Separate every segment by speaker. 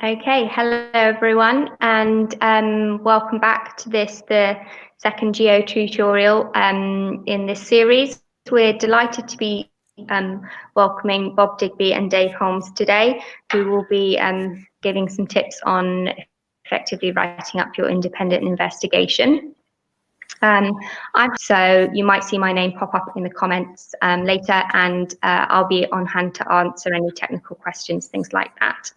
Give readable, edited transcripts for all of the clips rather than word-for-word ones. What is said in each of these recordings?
Speaker 1: Okay, hello everyone, and welcome back to the second Geo tutorial in this series. We're delighted to be welcoming Bob Digby and Dave Holmes today, who will be giving some tips on effectively writing up your independent investigation. So you might see my name pop up in the comments later, and I'll be on hand to answer any technical questions, things like that.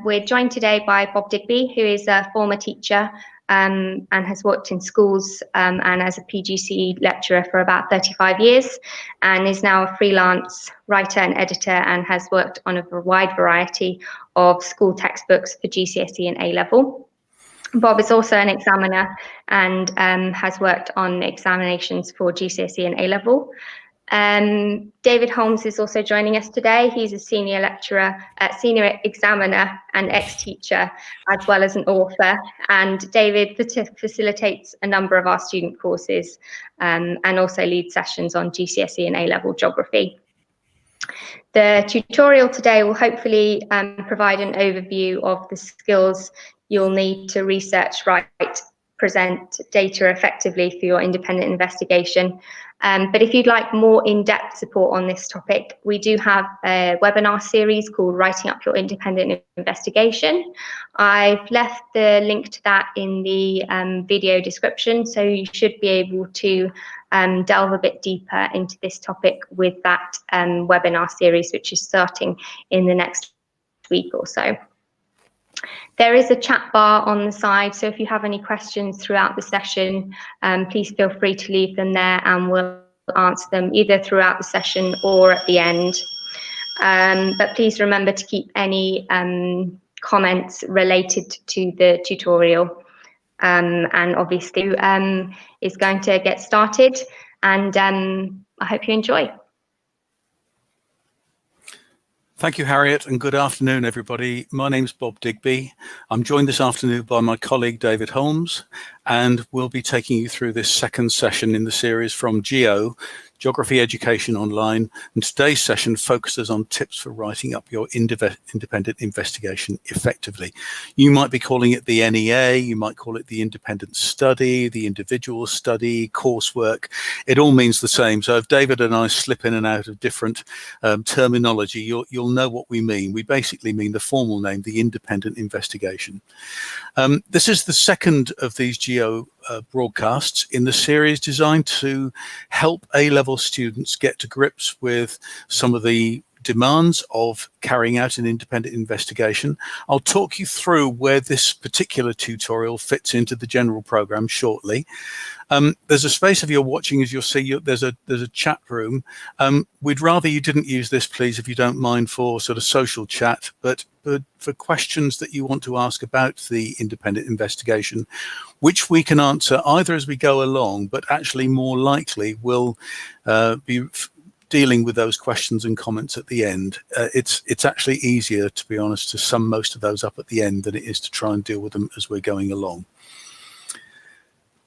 Speaker 1: We're joined today by Bob Digby, who is a former teacher and has worked in schools and as a PGCE lecturer for about 35 years, and is now a freelance writer and editor, and has worked on a wide variety of school textbooks for GCSE and A-level. Bob is also an examiner and has worked on examinations for GCSE and A-level. David Holmes is also joining us today. He's a senior lecturer, senior examiner and ex-teacher, as well as an author. And David facilitates a number of our student courses and also leads sessions on GCSE and A-level geography. The tutorial today will hopefully provide an overview of the skills you'll need to research, write, present data effectively for your independent investigation. But if you'd like more in-depth support on this topic, we do have a webinar series called Writing Up Your Independent Investigation. I've left the link to that in the video description, so you should be able to delve a bit deeper into this topic with that webinar series, which is starting in the next week or so. There is a chat bar on the side, so if you have any questions throughout the session, please feel free to leave them there and we'll answer them either throughout the session or at the end. But please remember to keep any comments related to the tutorial. And obviously is going to get started, and I hope you enjoy.
Speaker 2: Thank you, Harriet, and good afternoon, everybody. My name's Bob Digby. I'm joined this afternoon by my colleague, David Holmes, and we'll be taking you through this second session in the series from Geo, Geography Education Online, and today's session focuses on tips for writing up your independent investigation effectively. You might be calling it the NEA, you might call it the independent study, the individual study, coursework. It all means the same. So if David and I slip in and out of different terminology, you'll know what we mean. We basically mean the formal name, the independent investigation. This is the second of these Geo broadcasts in the series designed to help A-level students get to grips with some of the demands of carrying out an independent investigation. I'll talk you through where this particular tutorial fits into the general program shortly. There's a space if you're watching, as you'll see, there's a chat room. We'd rather you didn't use this, please, if you don't mind, for sort of social chat, but for questions that you want to ask about the independent investigation, which we can answer either as we go along, but actually more likely we'll be dealing with those questions and comments at the end. It's actually easier, to be honest, to sum most of those up at the end than it is to try and deal with them as we're going along.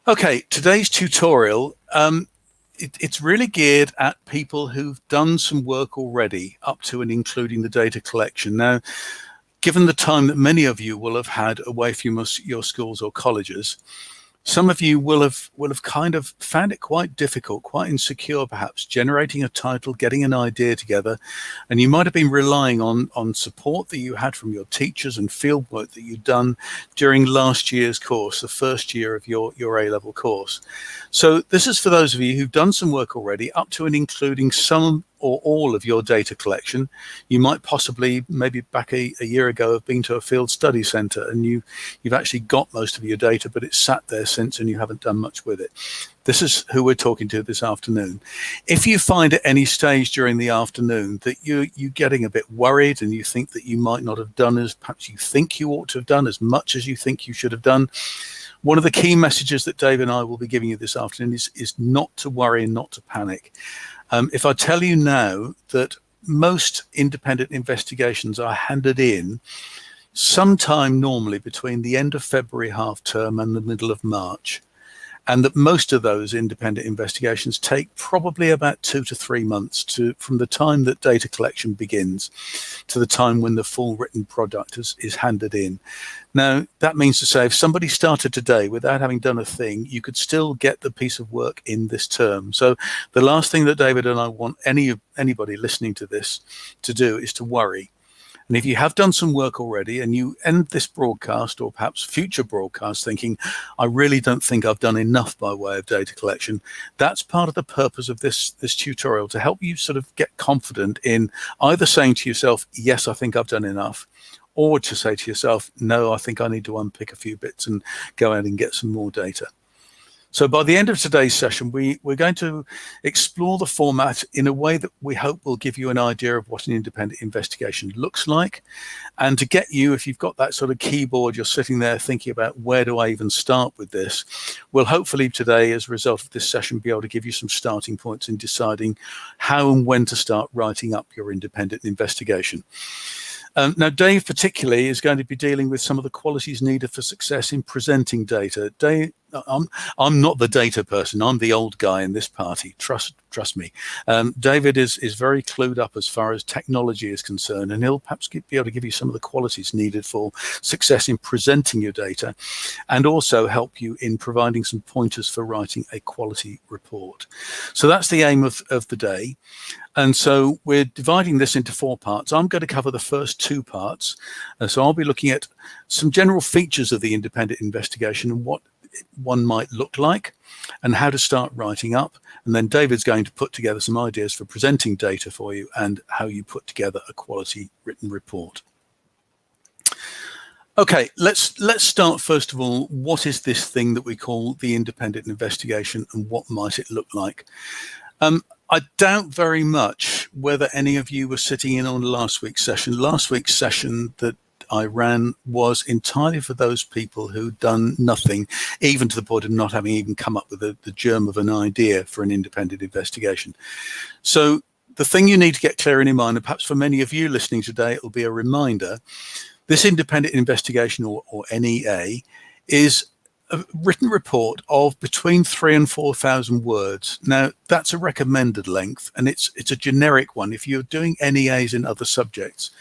Speaker 2: Okay, today's tutorial, it's really geared at people who've done some work already, up to and including the data collection. Now, given the time that many of you will have had away from your schools or colleges, some of you will have kind of found it quite difficult, quite insecure perhaps, generating a title, getting an idea together, and you might have been relying on support that you had from your teachers and field work that you'd done during last year's course, the first year of your A-level course. So this is for those of you who've done some work already, up to and including some or all of your data collection. You might possibly, maybe back a year ago, have been to a field study centre and you've actually got most of your data, but it's sat there since and you haven't done much with it. This is who we're talking to this afternoon. If you find at any stage during the afternoon that you're getting a bit worried and you think that you might not have done as perhaps you think you ought to have done, as much as you think you should have done, one of the key messages that Dave and I will be giving you this afternoon is not to worry and not to panic. If I tell you now that most independent investigations are handed in sometime normally between the end of February half term and the middle of March, and that most of those independent investigations take probably about 2 to 3 months from the time that data collection begins to the time when the full written product is handed in. Now, that means to say if somebody started today without having done a thing, you could still get the piece of work in this term. So the last thing that David and I want anybody listening to this to do is to worry. And if you have done some work already and you end this broadcast or perhaps future broadcasts thinking, I really don't think I've done enough by way of data collection, that's part of the purpose of this tutorial, to help you sort of get confident in either saying to yourself, yes, I think I've done enough, or to say to yourself, no, I think I need to unpick a few bits and go out and get some more data. So by the end of today's session, we're going to explore the format in a way that we hope will give you an idea of what an independent investigation looks like. And to get you, if you've got that sort of keyboard, you're sitting there thinking about where do I even start with this, we'll hopefully today, as a result of this session, be able to give you some starting points in deciding how and when to start writing up your independent investigation. Now, Dave particularly is going to be dealing with some of the qualities needed for success in presenting data. Dave, I'm not the data person. I'm the old guy in this party. Trust me. David is very clued up as far as technology is concerned, and he'll perhaps be able to give you some of the qualities needed for success in presenting your data, and also help you in providing some pointers for writing a quality report. So that's the aim of the day. And so we're dividing this into 4 parts. I'm going to cover the first 2 parts. So I'll be looking at some general features of the independent investigation and what one might look like and how to start writing up. And then David's going to put together some ideas for presenting data for you and how you put together a quality written report. Okay, let's start first of all. What is this thing that we call the independent investigation, and what might it look like? I doubt very much whether any of you were sitting in on last week's session. Last week's session that I ran was entirely for those people who'd done nothing, even to the point of not having even come up with the germ of an idea for an independent investigation. So the thing you need to get clear in your mind, and perhaps for many of you listening today, it'll be a reminder, this independent investigation, or NEA, is a written report of between 3,000 and 4,000 words. Now, that's a recommended length, and it's a generic one. If you're doing NEAs in other subjects,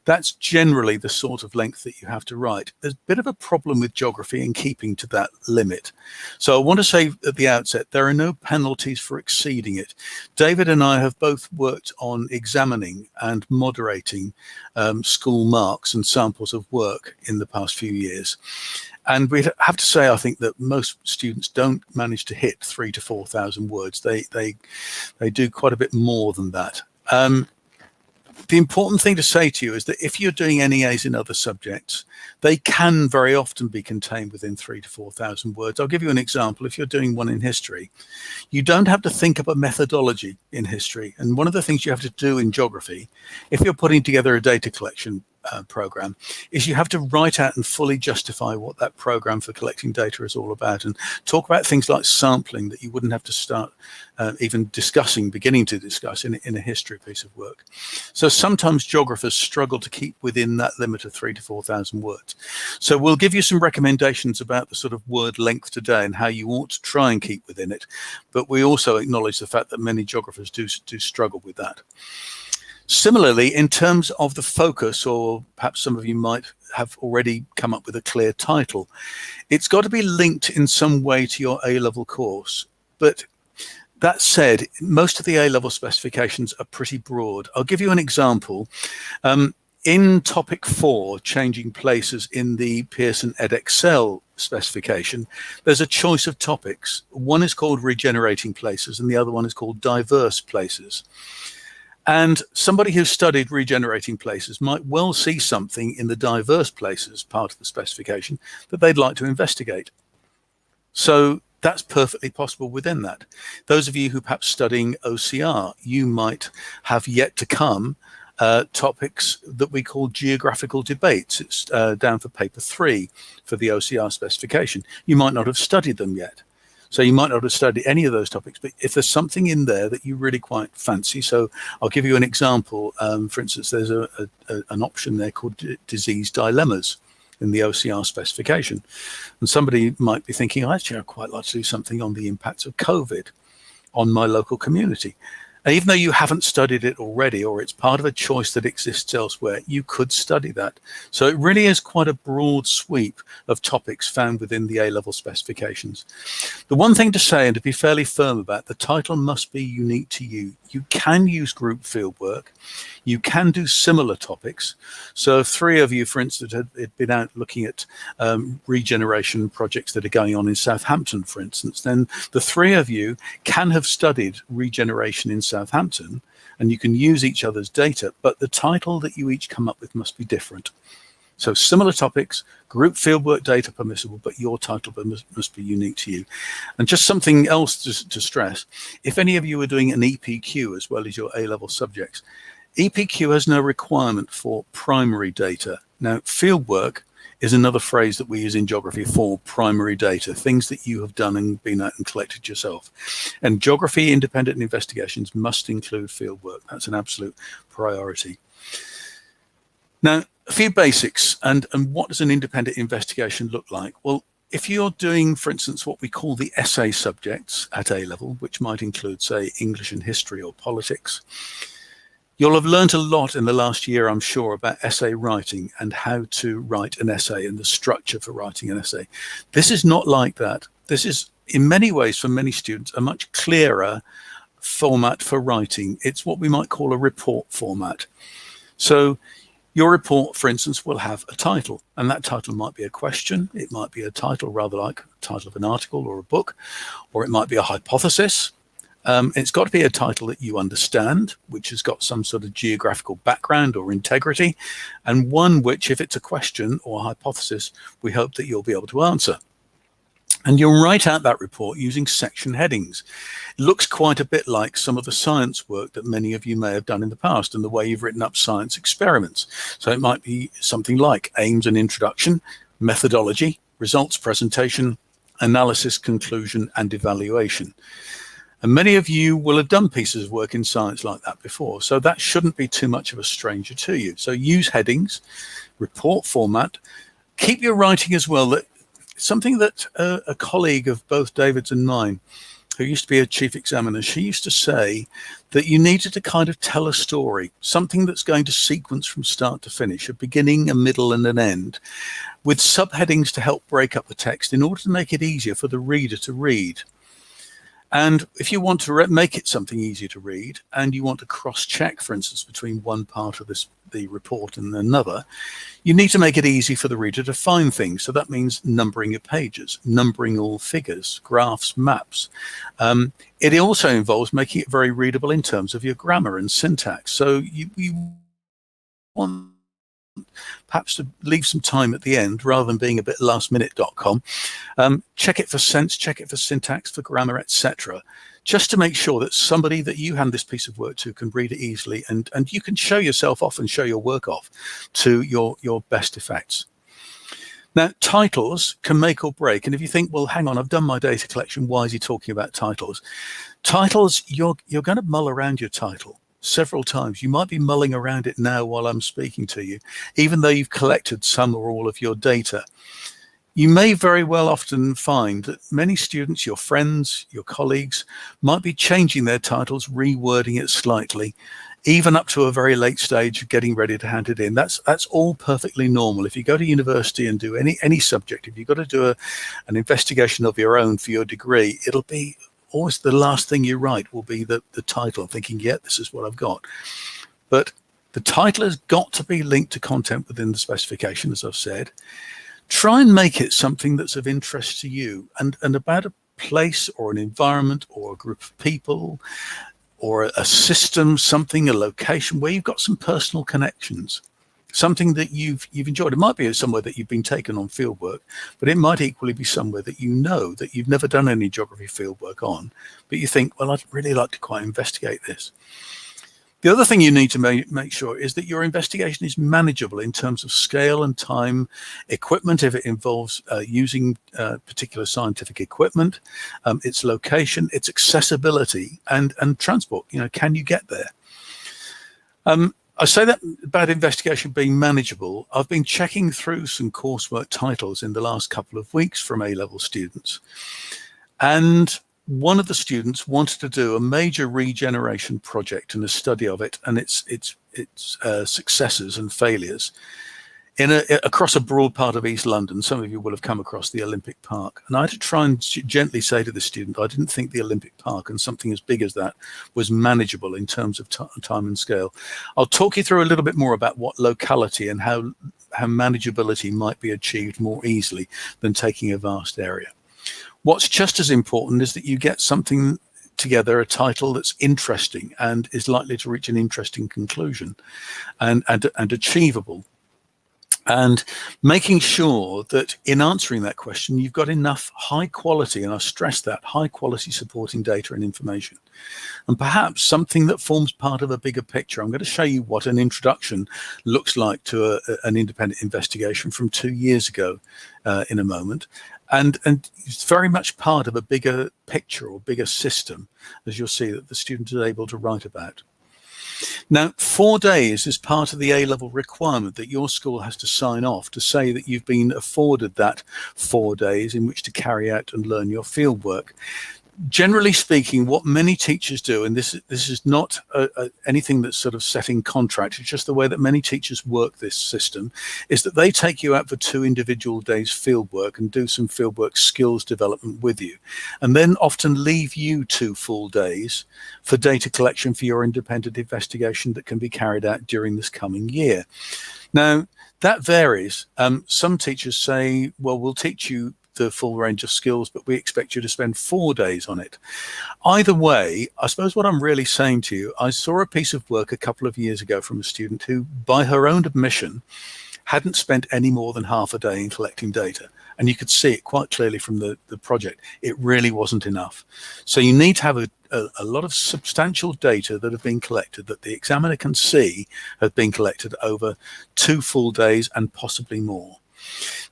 Speaker 2: that's generally the sort of length that you have to write. There's a bit of a problem with geography in keeping to that limit. So I want to say at the outset, there are no penalties for exceeding it. David and I have both worked on examining and moderating school marks and samples of work in the past few years. And we have to say, I think that most students don't manage to hit 3,000 to 4,000 words. They do quite a bit more than that. The important thing to say to you is that if you're doing NEAs in other subjects, they can very often be contained within 3,000 to 4,000 words. I'll give you an example. If you're doing one in history, you don't have to think up a methodology in history. And one of the things you have to do in geography, if you're putting together a data collection program, is you have to write out and fully justify what that program for collecting data is all about, and talk about things like sampling that you wouldn't have to start even beginning to discuss in a history piece of work. So sometimes geographers struggle to keep within that limit of 3,000 to 4,000 words. So we'll give you some recommendations about the sort of word length today and how you ought to try and keep within it. But we also acknowledge the fact that many geographers do struggle with that. Similarly, in terms of the focus, or perhaps some of you might have already come up with a clear title, it's got to be linked in some way to your A-level course. But that said, most of the A-level specifications are pretty broad. I'll give you an example. In topic 4, changing places in the Pearson Edexcel specification, there's a choice of topics. One is called regenerating places and the other one is called diverse places. And somebody who's studied regenerating places might well see something in the diverse places part of the specification that they'd like to investigate. So that's perfectly possible within that. Those of you who perhaps studying OCR, you might have yet to come topics that we call geographical debates. It's down for paper 3 for the OCR specification. You might not have studied them yet. So you might not have studied any of those topics, but if there's something in there that you really quite fancy, so I'll give you an example. For instance, there's an option there called disease dilemmas. in the OCR specification. And somebody might be thinking, actually, I'd quite like to do something on the impacts of COVID on my local community. And even though you haven't studied it already, or it's part of a choice that exists elsewhere, you could study that. So it really is quite a broad sweep of topics found within the A-level specifications. The one thing to say, and to be fairly firm about, the title must be unique to you. You can use group fieldwork. You can do similar topics. So if 3 of you, for instance, had been out looking at regeneration projects that are going on in Southampton, for instance, then the 3 of you can have studied regeneration in Southampton, and you can use each other's data, but the title that you each come up with must be different. So similar topics, group fieldwork data permissible, but your title must be unique to you. And just something else to stress, if any of you are doing an EPQ as well as your A-level subjects, EPQ has no requirement for primary data. Now, fieldwork is another phrase that we use in geography for primary data, things that you have done and been out and collected yourself. And geography independent investigations must include fieldwork. That's an absolute priority. Now, a few basics, and what does an independent investigation look like? Well, if you're doing, for instance, what we call the essay subjects at A-level, which might include, say, English and history or politics, you'll have learned a lot in the last year, I'm sure, about essay writing and how to write an essay and the structure for writing an essay. This is not like that. This is, in many ways, for many students, a much clearer format for writing. It's what we might call a report format. So your report, for instance, will have a title, and that title might be a question. It might be a title rather like the title of an article or a book, or it might be a hypothesis. It's got to be a title that you understand, which has got some sort of geographical background or integrity, and one which, if it's a question or a hypothesis, we hope that you'll be able to answer. And you'll write out that report using section headings. It looks quite a bit like some of the science work that many of you may have done in the past and the way you've written up science experiments. So it might be something like aims and introduction, methodology, results presentation, analysis, conclusion, and evaluation. And many of you will have done pieces of work in science like that before, so that shouldn't be too much of a stranger to you. So use headings, report format, keep your writing as well. That something that a colleague of both David's and mine, who used to be a chief examiner, she used to say that you needed to kind of tell a story, something that's going to sequence from start to finish, a beginning, a middle, and an end, with subheadings to help break up the text in order to make it easier for the reader to read. And if you want to make it something easier to read, and you want to cross-check, for instance, between one part of the report and another, you need to make it easy for the reader to find things. So that means numbering your pages, numbering all figures, graphs, maps. It also involves making it very readable in terms of your grammar and syntax. So you want perhaps to leave some time at the end rather than being a bit lastminute.com. Check it for sense, check it for syntax, for grammar, etc. Just to make sure that somebody that you hand this piece of work to can read it easily, and you can show yourself off and show your work off to your best effects. Now, titles can make or break. And if you think, well, hang on, I've done my data collection, why is he talking about titles? Titles, you're going to mull around your title several times. You might be mulling around it now while I'm speaking to you, even though you've collected some or all of your data. You may very well often find that many students, your friends, your colleagues, might be changing their titles, rewording it slightly, even up to a very late stage of getting ready to hand it in. That's all perfectly normal. If you go to university and do any subject, if you've got to do an investigation of your own for your degree, it'll be always the last thing you write will be the title, thinking, yeah, this is what I've got. But the title has got to be linked to content within the specification, as I've said. Try and make it something that's of interest to you and about a place or an environment or a group of people or a system, something, a location where you've got some personal connections. Something that you've enjoyed. It might be somewhere that you've been taken on fieldwork, but it might equally be somewhere that you know that you've never done any geography fieldwork on, but you think, well, I'd really like to quite investigate this. The other thing you need to make sure is that your investigation is manageable in terms of scale and time, equipment, if it involves using particular scientific equipment, its location, its accessibility, and transport. You know, can you get there? I say that about investigation being manageable. I've been checking through some coursework titles in the last couple of weeks from A-level students. And one of the students wanted to do a major regeneration project and a study of it and its successes and failures across a broad part of East London. Some of you will have come across the Olympic Park. And I had to try and gently say to the student, I didn't think the Olympic Park and something as big as that was manageable in terms of time and scale. I'll talk you through a little bit more about what locality and how manageability might be achieved more easily than taking a vast area. What's just as important is that you get something together, a title that's interesting and is likely to reach an interesting conclusion and achievable. And making sure that in answering that question, you've got enough high quality, and I stress that, high quality supporting data and information. And perhaps something that forms part of a bigger picture. I'm going to show you what an introduction looks like to an independent investigation from 2 years ago in a moment. And it's very much part of a bigger picture or bigger system, as you'll see that the student is able to write about. Now, 4 days is part of the A-level requirement that your school has to sign off to say that you've been afforded that 4 days in which to carry out and learn your fieldwork. Generally speaking, what many teachers do, and this is not anything that's sort of set in contract, it's just the way that many teachers work this system, is that they take you out for 2 individual days fieldwork and do some fieldwork skills development with you, and then often leave you 2 full days for data collection for your independent investigation that can be carried out during this coming year. Now, that varies. Some teachers say, well, we'll teach you the full range of skills, but we expect you to spend 4 days on it. Either way, I suppose what I'm really saying to you, I saw a piece of work a couple of years ago from a student who, by her own admission, hadn't spent any more than half a day in collecting data. And you could see it quite clearly from the project. It really wasn't enough. So you need to have a lot of substantial data that have been collected, that the examiner can see have been collected over 2 full days and possibly more.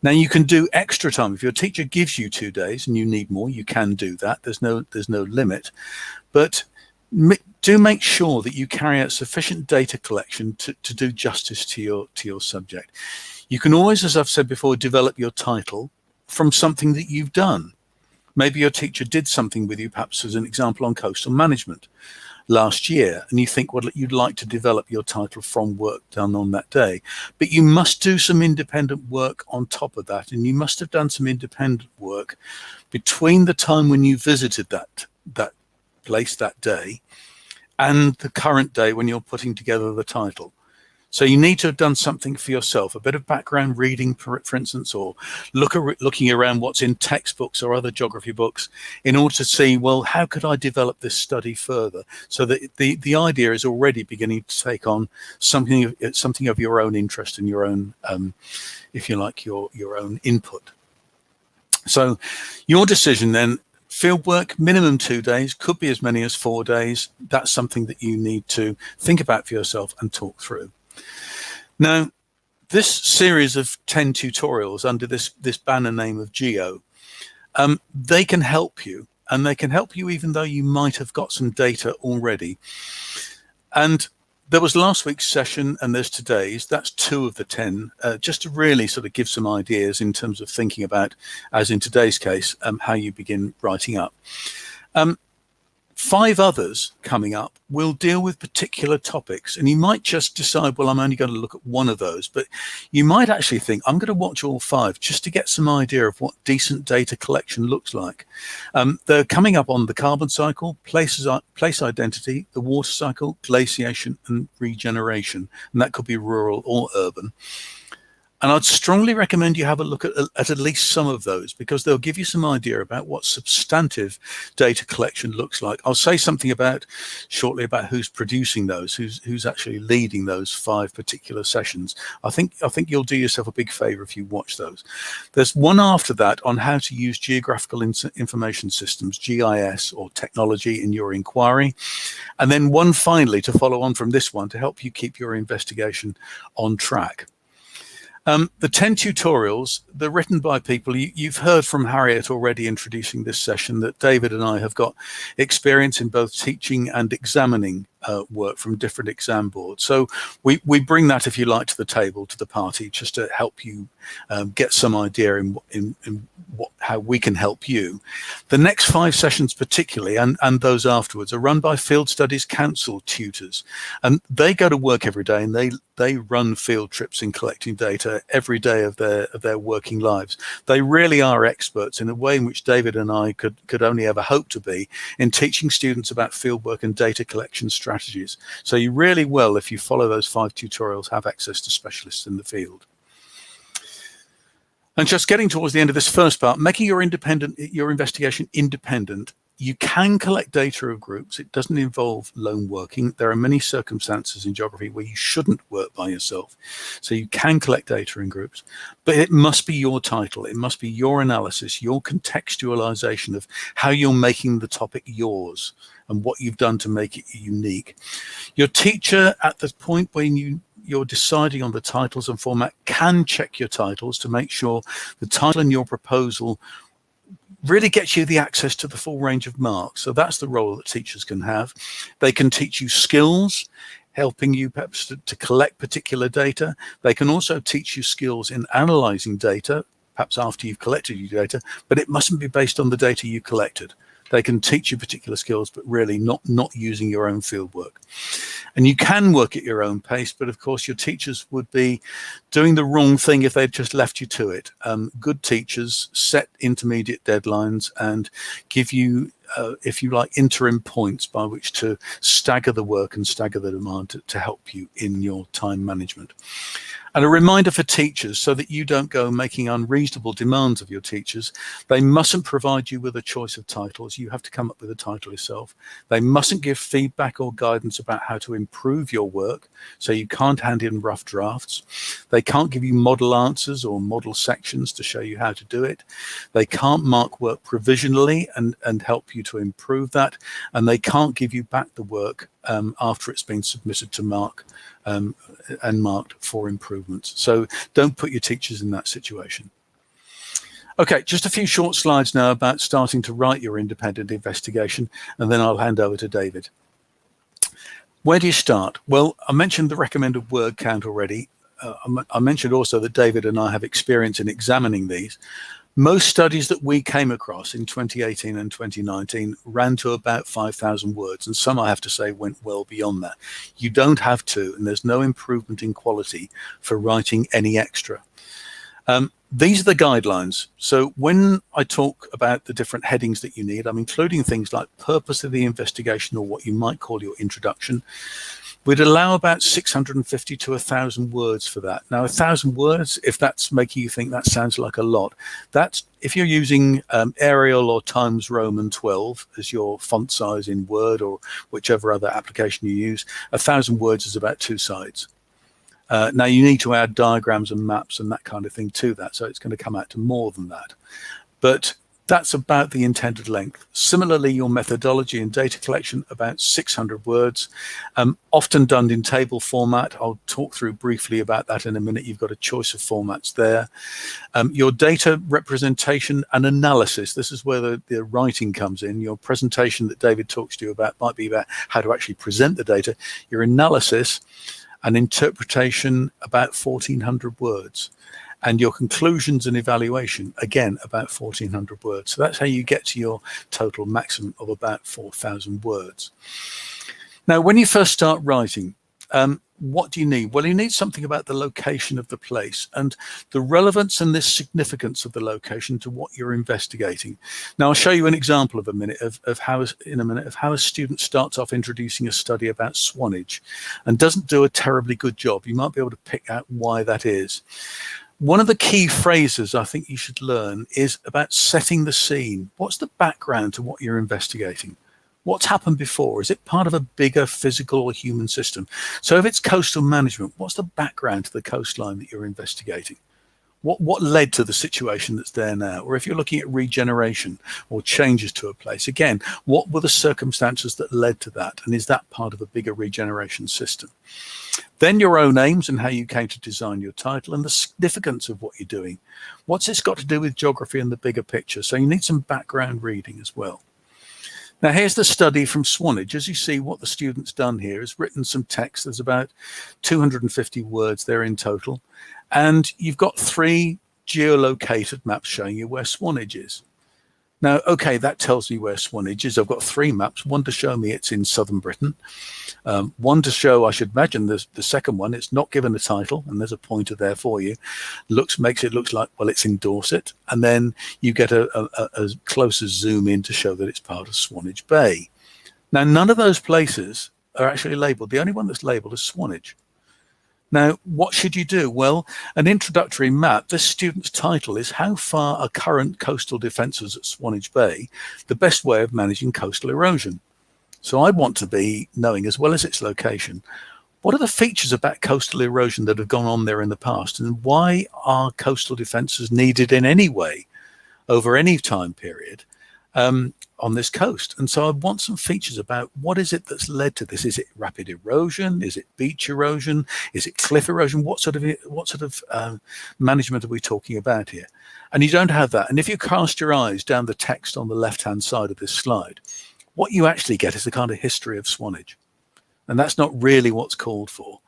Speaker 2: Now, you can do extra time. If your teacher gives you 2 days and you need more, you can do that. There's no limit. But do make sure that you carry out sufficient data collection to do justice to your subject. You can always, as I've said before, develop your title from something that you've done. Maybe your teacher did something with you, perhaps as an example on coastal management last year, and you think, well, you'd like to develop your title from work done on that day, but you must do some independent work on top of that, and you must have done some independent work between the time when you visited that place that day and the current day when you're putting together the title. So you need to have done something for yourself, a bit of background reading, for instance, or looking around what's in textbooks or other geography books in order to see, well, how could I develop this study further? So that the idea is already beginning to take on something of your own interest and your own, if you like, your own input. So your decision then, fieldwork, minimum 2 days, could be as many as 4 days. That's something that you need to think about for yourself and talk through. Now, this series of 10 tutorials under this banner name of Geo, they can help you, and they can help you even though you might have got some data already. And there was last week's session and there's today's, that's 2 of the 10, just to really sort of give some ideas in terms of thinking about, as in today's case, how you begin writing up. 5 others coming up will deal with particular topics, and you might just decide, well, I'm only going to look at one of those, but you might actually think, I'm going to watch all 5 just to get some idea of what decent data collection looks like. They're coming up on the carbon cycle, place identity, the water cycle, glaciation and regeneration, and that could be rural or urban. And I'd strongly recommend you have a look at least some of those, because they'll give you some idea about what substantive data collection looks like. I'll say something shortly about who's producing those, who's actually leading those 5 particular sessions. I think you'll do yourself a big favor if you watch those. There's one after that on how to use geographical information systems, GIS, or technology in your inquiry. And then one finally to follow on from this one to help you keep your investigation on track. The 10 tutorials, they're written by people. You've heard from Harriet already introducing this session that David and I have got experience in both teaching and examining work from different exam boards. So we bring that, if you like, to the table, to the party, just to help you get some idea in how we can help you. The next 5 sessions particularly, and those afterwards, are run by Field Studies Council tutors, and they go to work every day, and they run field trips in collecting data every day of their working lives. They really are experts in a way in which David and I could only ever hope to be, in teaching students about fieldwork and data collection strategies. So you really will, if you follow those 5 tutorials, have access to specialists in the field. And just getting towards the end of this first part, making your investigation independent. You can collect data of groups. It doesn't involve lone working. There are many circumstances in geography where you shouldn't work by yourself. So you can collect data in groups, but it must be your title. It must be your analysis, your contextualization of how you're making the topic yours and what you've done to make it unique. Your teacher, at the point when you're deciding on the titles and format, can check your titles to make sure the title in your proposal really gets you the access to the full range of marks. So that's the role that teachers can have. They can teach you skills, helping you perhaps to collect particular data. They can also teach you skills in analyzing data, perhaps after you've collected your data, but it mustn't be based on the data you collected. They can teach you particular skills, but really not using your own field work. And you can work at your own pace, but of course your teachers would be doing the wrong thing if they'd just left you to it. Good teachers set intermediate deadlines and give you, if you like, interim points by which to stagger the work and stagger the demand to help you in your time management. And a reminder for teachers, so that you don't go making unreasonable demands of your teachers, they mustn't provide you with a choice of titles. You have to come up with a title yourself. They mustn't give feedback or guidance about how to improve your work, so you can't hand in rough drafts. They can't give you model answers or model sections to show you how to do it. They can't mark work provisionally and help you to improve that. And they can't give you back the work after it's been submitted to mark and marked for improvements. So don't put your teachers in that situation. Okay, just a few short slides now about starting to write your independent investigation, and then I'll hand over to David. Where do you start? Well, I mentioned the recommended word count already. I mentioned also that David and I have experience in examining these. Most studies that we came across in 2018 and 2019 ran to about 5,000 words, and some, I have to say, went well beyond that. You don't have to, and there's no improvement in quality for writing any extra. These are the guidelines. So when I talk about the different headings that you need, I'm including things like purpose of the investigation, or what you might call your introduction. We'd allow about 650 to 1,000 words for that. Now, 1,000 words, if that's making you think that sounds like a lot, that's if you're using Arial or Times Roman 12 as your font size in Word or whichever other application you use, 1,000 words is about 2 sides. Now, you need to add diagrams and maps and that kind of thing to that, so it's going to come out to more than that. But that's about the intended length. Similarly, your methodology and data collection, about 600 words, often done in table format. I'll talk through briefly about that in a minute. You've got a choice of formats there. Your data representation and analysis, this is where the writing comes in. Your presentation that David talks to you about might be about how to actually present the data. Your analysis and interpretation, about 1,400 words. And your conclusions and evaluation, again, about 1,400 words. So that's how you get to your total maximum of about 4,000 words. Now, when you first start writing, what do you need? Well, you need something about the location of the place and the relevance and the significance of the location to what you're investigating. Now, I'll show you an example of how a student starts off introducing a study about Swanage and doesn't do a terribly good job. You might be able to pick out why that is. One of the key phrases I think you should learn is about setting the scene. What's the background to what you're investigating? What's happened before? Is it part of a bigger physical or human system? So if it's coastal management, what's the background to the coastline that you're investigating? What led to the situation that's there now? Or if you're looking at regeneration or changes to a place, again, what were the circumstances that led to that? And is that part of a bigger regeneration system? Then your own aims and how you came to design your title and the significance of what you're doing. What's this got to do with geography and the bigger picture? So you need some background reading as well. Now, here's the study from Swanage. As you see, what the student's done here is written some text. There's about 250 words there in total. And you've got 3 geolocated maps showing you where Swanage is. Now, okay, that tells me where Swanage is. I've got 3 maps, one to show me it's in southern Britain, one to show, I should imagine, the second one, it's not given a title, and there's a pointer there for you. Makes it look like, well, it's in Dorset, and then you get a closer zoom in to show that it's part of Swanage Bay. Now, none of those places are actually labelled. The only one that's labelled is Swanage. Now, what should you do? Well, an introductory map, this student's title is How Far Are Current Coastal Defences at Swanage Bay the Best Way of Managing Coastal Erosion? So I want to be knowing, as well as its location, what are the features about coastal erosion that have gone on there in the past, and why are coastal defences needed in any way over any time period on this coast? And so I want some features about what is it that's led to this. Is it rapid erosion? Is it beach erosion? Is it cliff erosion? What sort of management are we talking about here? And you don't have that. And if you cast your eyes down the text on the left-hand side of this slide, what you actually get is a kind of history of Swanage. And that's not really what's called for.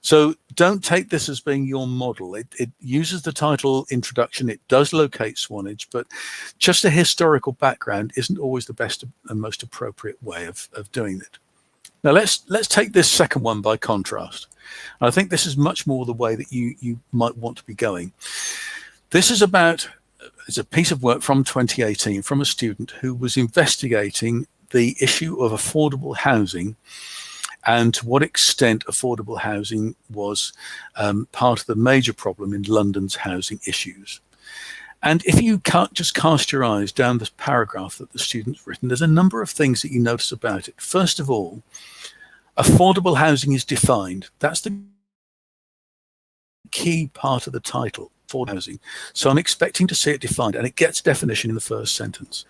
Speaker 2: So don't take this as being your model. It uses the title introduction. It does locate Swanage, but just a historical background isn't always the best and most appropriate way of doing it. Now let's take this second one by contrast. I think this is much more the way that you might want to be going. This is it's a piece of work from 2018 from a student who was investigating the issue of affordable housing and to what extent affordable housing was part of the major problem in London's housing issues. And if you can't just cast your eyes down this paragraph that the student's written, there's a number of things that you notice about it. First of all, affordable housing is defined. That's the key part of the title, affordable housing. So I'm expecting to see it defined, and it gets definition in the first sentence.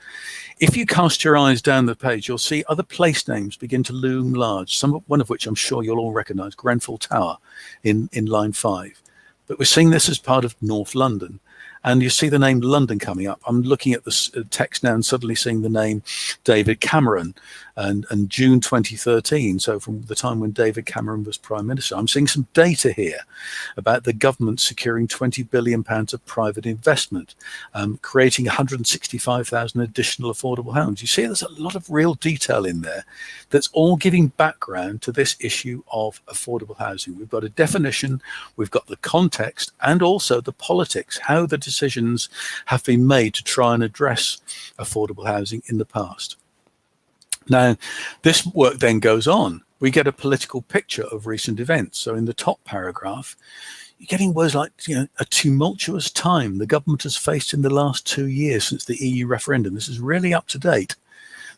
Speaker 2: If you cast your eyes down the page, you'll see other place names begin to loom large, one of which I'm sure you'll all recognise, Grenfell Tower in line 5. But we're seeing this as part of North London. And you see the name London coming up. I'm looking at the text now and suddenly seeing the name David Cameron and June 2013. So from the time when David Cameron was Prime Minister, I'm seeing some data here about the government securing £20 billion of private investment, creating 165,000 additional affordable homes. You see, there's a lot of real detail in there that's all giving background to this issue of affordable housing. We've got a definition, we've got the context, and also the politics, how the decisions have been made to try and address affordable housing in the past. Now, this work then goes on. We get a political picture of recent events. So in the top paragraph, you're getting words like, a tumultuous time the government has faced in the last 2 years since the EU referendum. This is really up to date.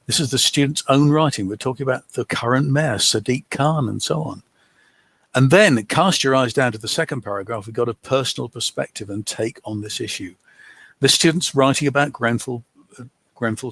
Speaker 2: This is the student's own writing. We're talking about the current mayor, Sadiq Khan, and so on. And then cast your eyes down to the second paragraph. We've got a personal perspective and take on this issue. The student's writing about Grenfell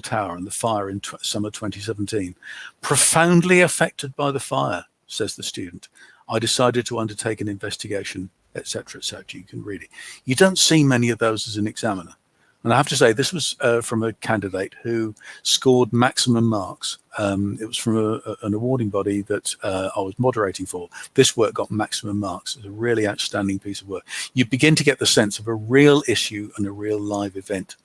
Speaker 2: Tower and the fire in summer 2017. Profoundly affected by the fire, says the student. I decided to undertake an investigation, etc., etc. You can read it. You don't see many of those as an examiner. And I have to say, this was from a candidate who scored maximum marks. It was from an awarding body that I was moderating for. This work got maximum marks. It's a really outstanding piece of work. You begin to get the sense of a real issue and a real live event.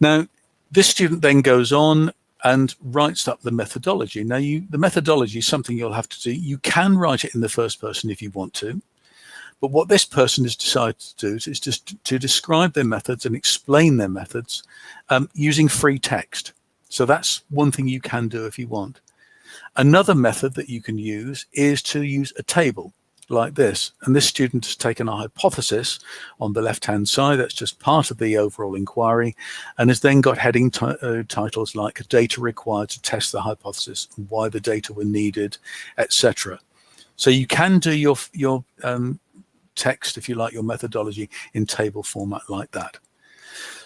Speaker 2: Now, this student then goes on and writes up the methodology. Now, the methodology is something you'll have to do. You can write it in the first person if you want to. But what this person has decided to do is just to describe their methods and explain their methods using free text. So that's one thing you can do if you want. Another method that you can use is to use a table like this. And this student has taken a hypothesis on the left-hand side. That's just part of the overall inquiry, and has then got heading titles like data required to test the hypothesis, why the data were needed, etc. So you can do your text, if you like, your methodology in table format like that.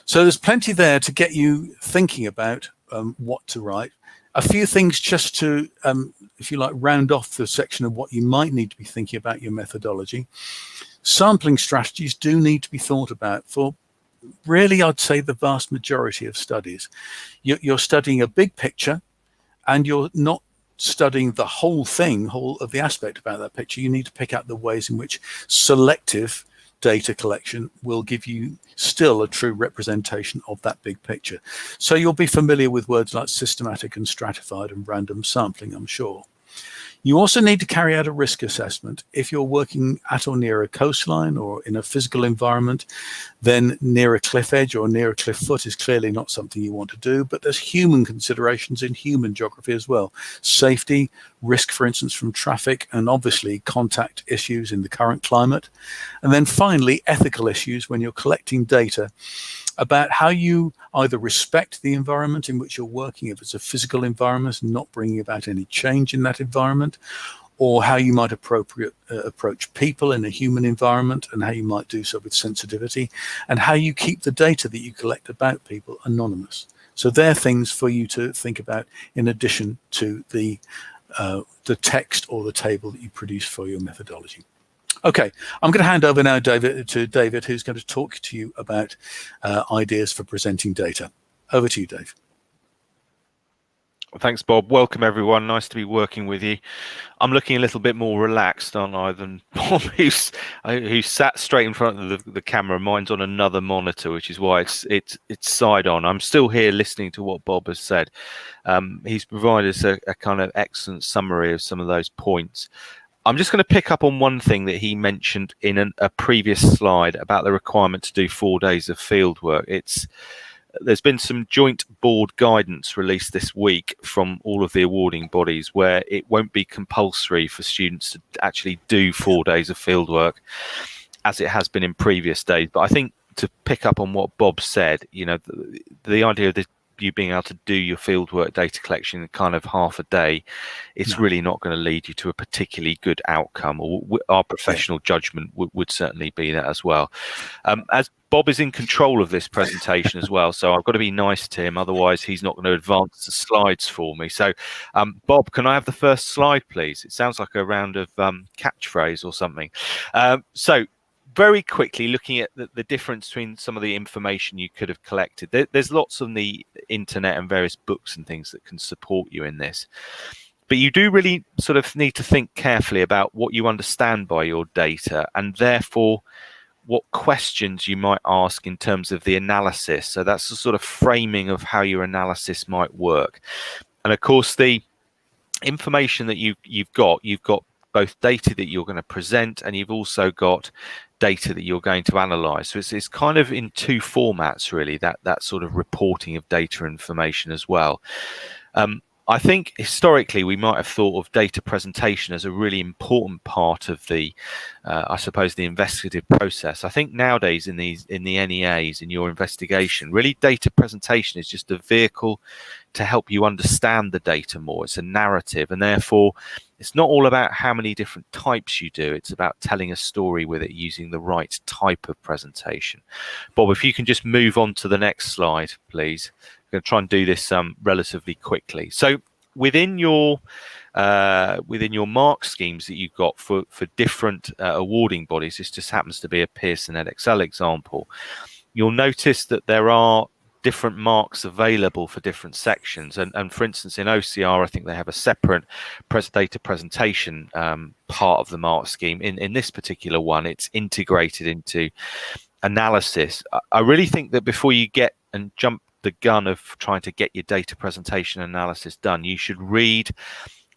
Speaker 2: So there's plenty there to get you thinking about what to write. A few things just to, if you like, round off the section of what you might need to be thinking about your methodology. Sampling strategies do need to be thought about for really, I'd say the vast majority of studies. You're studying a big picture, and you're not studying the whole thing, whole of the aspect about that picture. You need to pick out the ways in which selective data collection will give you still a true representation of that big picture. So you'll be familiar with words like systematic and stratified and random sampling, I'm sure. You also need to carry out a risk assessment. If you're working at or near a coastline or in a physical environment, then near a cliff edge or near a cliff foot is clearly not something you want to do, but there's human considerations in human geography as well. Safety, risk, for instance, from traffic, and obviously contact issues in the current climate. And then finally, ethical issues when you're collecting data about how you either respect the environment in which you're working, if it's a physical environment, not bringing about any change in that environment, or how you might approach people in a human environment, and how you might do so with sensitivity, and how you keep the data that you collect about people anonymous. So they're things for you to think about in addition to the text or the table that you produce for your methodology. Okay, I'm going to hand over now to David, who's going to talk to you about ideas for presenting data. Over to you, Dave.
Speaker 3: Thanks, Bob. Welcome, everyone. Nice to be working with you. I'm looking a little bit more relaxed, aren't I, than Bob, who's sat straight in front of the camera. Mine's on another monitor, which is why it's side on. I'm still here listening to what Bob has said. He's provided us a kind of excellent summary of some of those points. I'm just going to pick up on one thing that he mentioned in a previous slide about the requirement to do 4 days of field work. There's been some joint board guidance released this week from all of the awarding bodies where it won't be compulsory for students to actually do 4 days of field work as it has been in previous days. But I think to pick up on what Bob said, you know, the idea of this, you being able to do your fieldwork data collection in kind of half a day, it's really not going to lead you to a particularly good outcome, or our professional judgment would certainly be that as well. As Bob is in control of this presentation as well, so I've got to be nice to him, otherwise he's not going to advance the slides for me. So Bob, can I have the first slide, please? It sounds like a round of catchphrase or something. So very quickly, looking at the difference between some of the information you could have collected. There's lots on the internet and various books and things that can support you in this. But you do really sort of need to think carefully about what you understand by your data, and therefore what questions you might ask in terms of the analysis. So that's the sort of framing of how your analysis might work. And of course, the information that you've got both data that you're going to present, and you've also got data that you're going to analyze. So it's kind of in two formats, really, that sort of reporting of data information as well. I think historically we might have thought of data presentation as a really important part of the, I suppose, the investigative process. I think nowadays in the NEAs, in your investigation, really data presentation is just a vehicle to help you understand the data more. It's a narrative, and therefore it's not all about how many different types you do. It's about telling a story with it using the right type of presentation. Bob, if you can just move on to the next slide, please. I'm going to try and do this relatively quickly. So within your mark schemes that you've got for different awarding bodies, this just happens to be a Pearson EdXL example, you'll notice that there are different marks available for different sections, and for instance in OCR I think they have a separate data presentation part of the mark scheme. In this particular one, it's integrated into analysis. I really think that before you get and jump the gun of trying to get your data presentation analysis done, you should read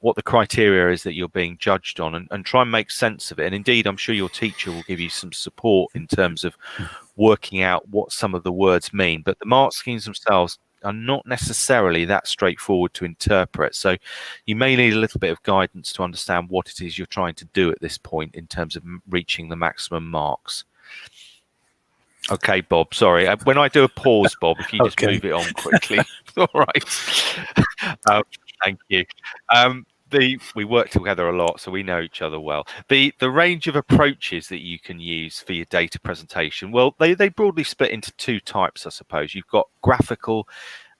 Speaker 3: what the criteria is that you're being judged on, and try and make sense of it. And indeed, I'm sure your teacher will give you some support in terms of working out what some of the words mean. But the mark schemes themselves are not necessarily that straightforward to interpret. So you may need a little bit of guidance to understand what it is you're trying to do at this point in terms of reaching the maximum marks. Okay, Bob, sorry. When I do a pause, Bob, if you just move it on quickly. All right. Thank you. We work together a lot, so we know each other well. The range of approaches that you can use for your data presentation, well, they broadly split into two types, I suppose. You've got graphical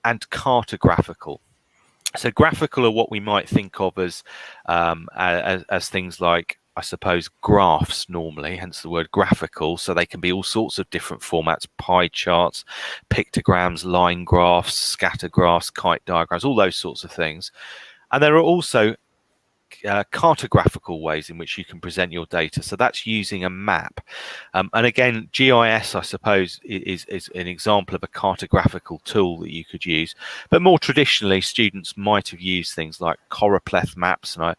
Speaker 3: and cartographical. So graphical are what we might think of as things like I suppose, graphs normally, hence the word graphical. So they can be all sorts of different formats: pie charts, pictograms, line graphs, scatter graphs, kite diagrams, all those sorts of things. And there are also cartographical ways in which you can present your data. So that's using a map. And again, GIS, I suppose, is an example of a cartographical tool that you could use. But more traditionally, students might have used things like choropleth maps, and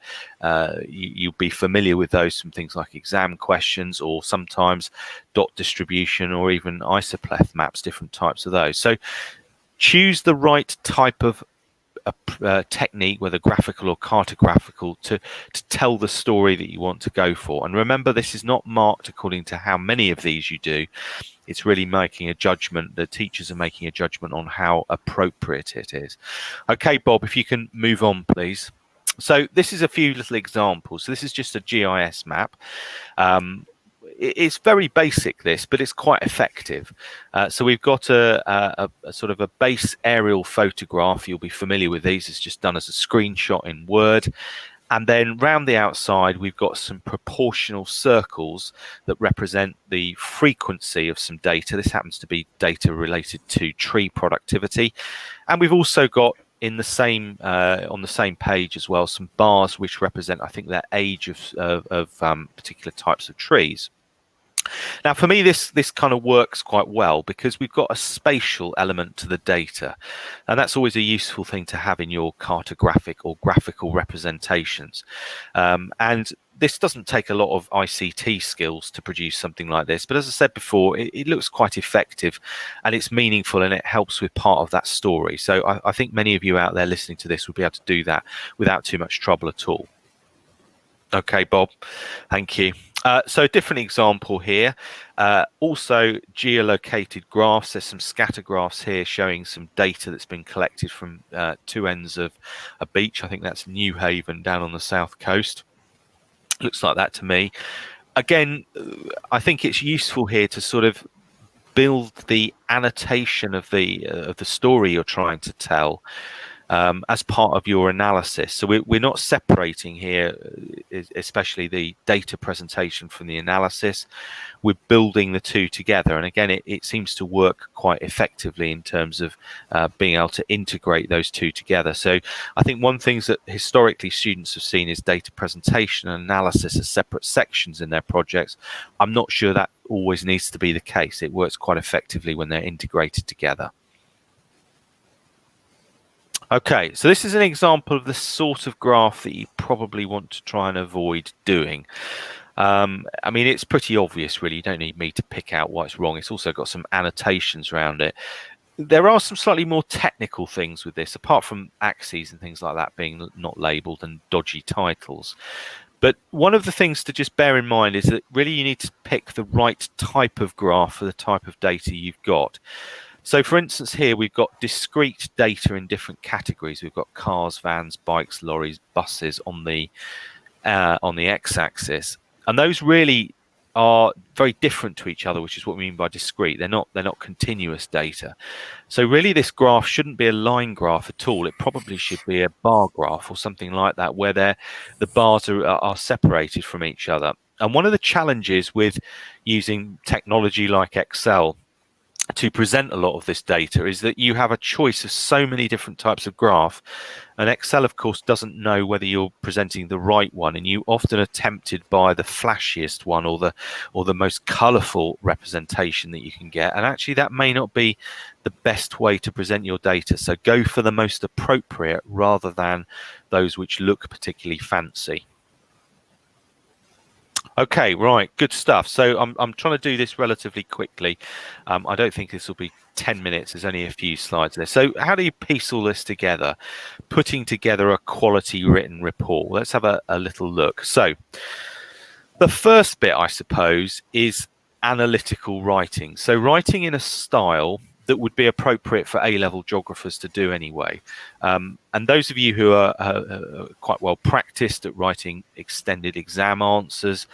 Speaker 3: you'll be familiar with those from things like exam questions, or sometimes dot distribution, or even isopleth maps, different types of those. So choose the right type of technique, whether graphical or cartographical, to tell the story that you want to go for. And remember, this is not marked according to how many of these you do. It's really making a judgment. The teachers are making a judgment on how appropriate it is. Okay, Bob, if you can move on, please. So this is a few little examples. So this is just a GIS map. It's very basic, this, but it's quite effective. So we've got a sort of a base aerial photograph. You'll be familiar with these. It's just done as a screenshot in Word. And then round the outside, we've got some proportional circles that represent the frequency of some data. This happens to be data related to tree productivity. And we've also got, in the same on the same page as well, some bars which represent, I think, their age of particular types of trees. Now, for me, this kind of works quite well because we've got a spatial element to the data, and that's always a useful thing to have in your cartographic or graphical representations. And this doesn't take a lot of ICT skills to produce something like this, but as I said before, it looks quite effective, and it's meaningful, and it helps with part of that story. So I think many of you out there listening to this will be able to do that without too much trouble at all. Okay, Bob, thank you. So a different example here, also geolocated graphs. There's some scatter graphs here showing some data that's been collected from two ends of a beach. I think that's New Haven down on the south coast. Looks like that to me. Again, I think it's useful here to sort of build the annotation of the story you're trying to tell as part of your analysis. So we're not separating here, especially the data presentation from the analysis. We're building the two together. And again, it seems to work quite effectively in terms of being able to integrate those two together. So I think one thing that historically students have seen is data presentation and analysis as separate sections in their projects. I'm not sure that always needs to be the case. It works quite effectively when they're integrated together. Okay, so this is an example of the sort of graph that you probably want to try and avoid doing. I mean, it's pretty obvious, really. You don't need me to pick out what's wrong. It's also got some annotations around it. There are some slightly more technical things with this, apart from axes and things like that being not labelled and dodgy titles. But one of the things to just bear in mind is that really you need to pick the right type of graph for the type of data you've got. So, for instance, here we've got discrete data in different categories. We've got cars, vans, bikes, lorries, buses on the x-axis, and those really are very different to each other, which is what we mean by discrete. They're not continuous data. So really, this graph shouldn't be a line graph at all. It probably should be a bar graph or something like that, where the bars are separated from each other. And one of the challenges with using technology like Excel to present a lot of this data is that you have a choice of so many different types of graph, and Excel of course doesn't know whether you're presenting the right one, and you often are tempted by the flashiest one or the most colorful representation that you can get, and actually that may not be the best way to present your data. So go for the most appropriate rather than those which look particularly fancy. Okay, right, good stuff. So I'm trying to do this relatively quickly. I don't think this will be 10 minutes. There's only a few slides there. So how do you piece all this together? Putting together a quality written report. Let's have a little look. So the first bit, I suppose, is analytical writing. So writing in a style that would be appropriate for A-level geographers to do anyway. And those of you who are quite well practiced at writing extended exam answers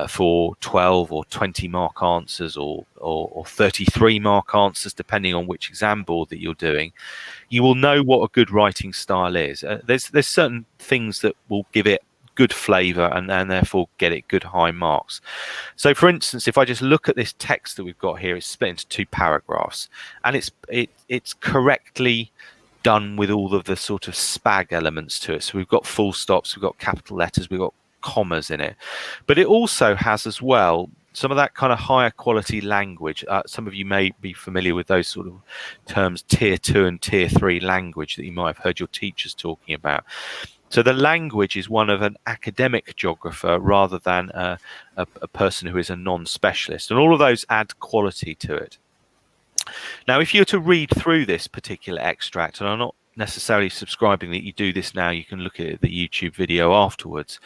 Speaker 3: for 12 or 20 mark answers or 33 mark answers, depending on which exam board that you're doing, you will know what a good writing style is. There's certain things that will give it good flavour and therefore get it good high marks. So for instance, if I just look at this text that we've got here, it's split into 2 paragraphs, and it's correctly done with all of the sort of spag elements to it. So we've got full stops, we've got capital letters, we've got commas in it, but it also has as well some of that kind of higher quality language. Some of you may be familiar with those sort of terms, tier 2 and tier 3 language, that you might have heard your teachers talking about. So the language is one of an academic geographer rather than a person who is a non-specialist, and all of those add quality to it. Now, if you were to read through this particular extract, and I'm not necessarily subscribing that you do this now, you can look at the YouTube video afterwards,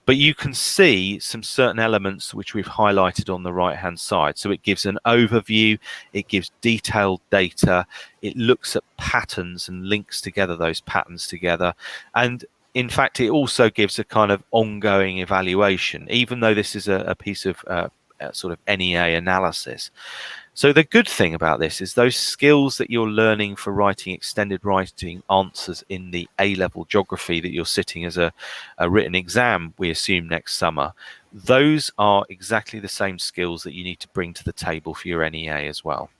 Speaker 3: but you can see some certain elements which we've highlighted on the right hand side. So it gives an overview, it gives detailed data, it looks at patterns and links together those patterns together, and in fact it also gives a kind of ongoing evaluation, even though this is a piece of sort of NEA analysis. So the good thing about this is those skills that you're learning for writing extended writing answers in the A-level geography that you're sitting as a written exam, we assume, next summer, those are exactly the same skills that you need to bring to the table for your NEA as well.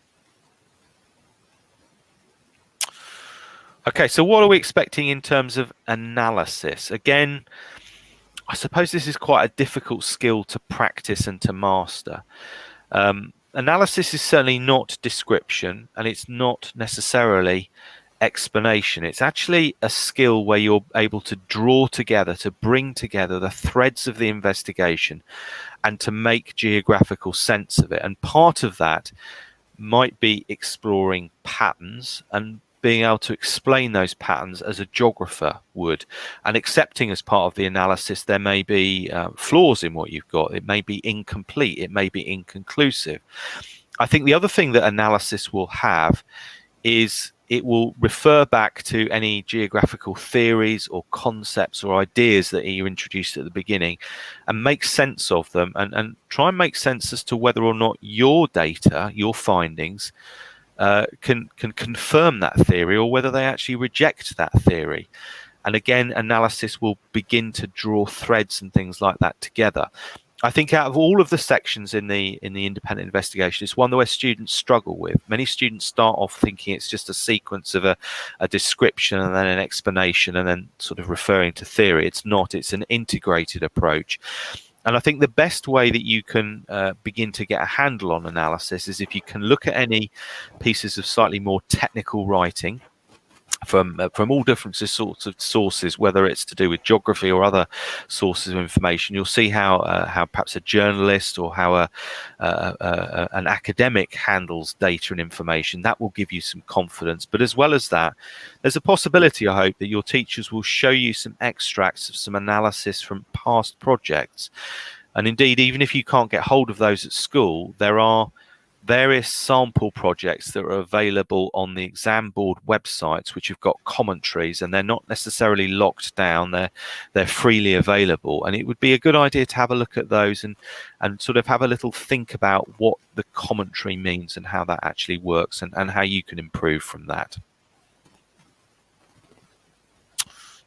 Speaker 3: Okay, so what are we expecting in terms of analysis? Again, I suppose this is quite a difficult skill to practice and to master. Analysis is certainly not description, and it's not necessarily explanation. It's actually a skill where you're able to draw together, to bring together the threads of the investigation and to make geographical sense of it. And part of that might be exploring patterns and being able to explain those patterns as a geographer would, and accepting as part of the analysis there may be flaws in what you've got. It may be incomplete, it may be inconclusive. I think the other thing that analysis will have is it will refer back to any geographical theories or concepts or ideas that you introduced at the beginning and make sense of them, and try and make sense as to whether or not your data, your findings, can confirm that theory or whether they actually reject that theory. And again, analysis will begin to draw threads and things like that together. I think out of all of the sections in the independent investigation, it's one where students struggle with. Many students start off thinking it's just a sequence of a description and then an explanation and then sort of referring to theory. It's not. It's an integrated approach. And I think the best way that you can begin to get a handle on analysis is if you can look at any pieces of slightly more technical writing from all different sorts of sources, whether it's to do with geography or other sources of information. You'll see how perhaps a journalist or how an academic handles data and information. That will give you some confidence. But as well as that, there's a possibility, I hope, that your teachers will show you some extracts of some analysis from past projects. And indeed, even if you can't get hold of those at school, there are various sample projects that are available on the exam board websites, which have got commentaries, and they're not necessarily locked down. They're freely available, and it would be a good idea to have a look at those and sort of have a little think about what the commentary means and how that actually works, and how you can improve from that.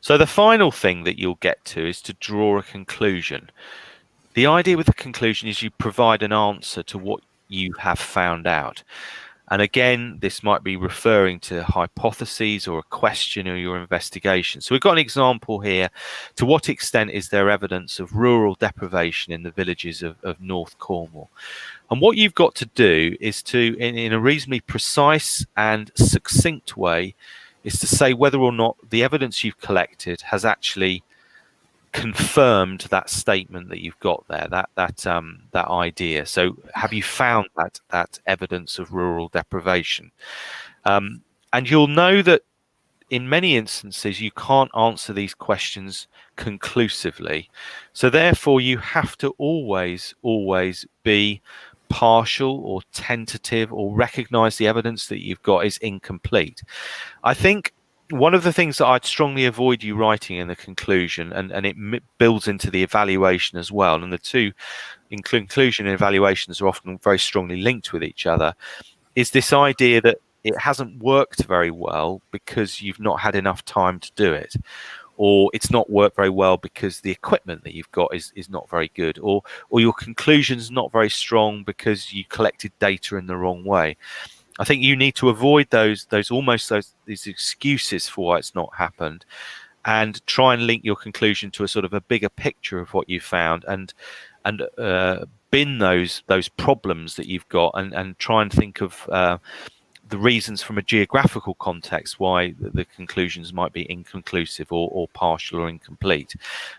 Speaker 3: So the final thing that you'll get to is to draw a conclusion. The idea with the conclusion is you provide an answer to what you have found out. And again, this might be referring to hypotheses or a question or your investigation. So we've got an example here. To what extent is there evidence of rural deprivation in the villages of North Cornwall? And what you've got to do is to, in a reasonably precise and succinct way, is to say whether or not the evidence you've collected has actually confirmed that statement that you've got there, that idea. So have you found that evidence of rural deprivation? And you'll know that in many instances you can't answer these questions conclusively. So therefore you have to always be partial or tentative, or recognize the evidence that you've got is incomplete. I think one of the things that I'd strongly avoid you writing in the conclusion, and it builds into the evaluation as well, and the two in conclusion and evaluations are often very strongly linked with each other, is this idea that it hasn't worked very well because you've not had enough time to do it. or it's not worked very well because the equipment that you've got is not very good, or your conclusion's not very strong because you collected data in the wrong way. I think you need to avoid these excuses for why it's not happened, and try and link your conclusion to a sort of a bigger picture of what you found, and bin those problems that you've got, and try and think of the reasons from a geographical context why the conclusions might be inconclusive or partial or incomplete.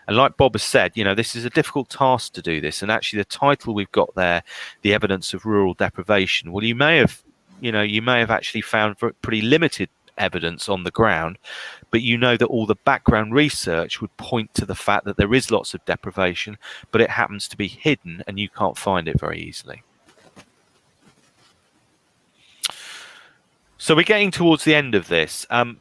Speaker 3: And like Bob has said, this is a difficult task to do this. And actually the title we've got there, The Evidence of Rural Deprivation, well, you may have actually found pretty limited evidence on the ground, but that all the background research would point to the fact that there is lots of deprivation, but it happens to be hidden and you can't find it very easily. So we're getting towards the end of this, and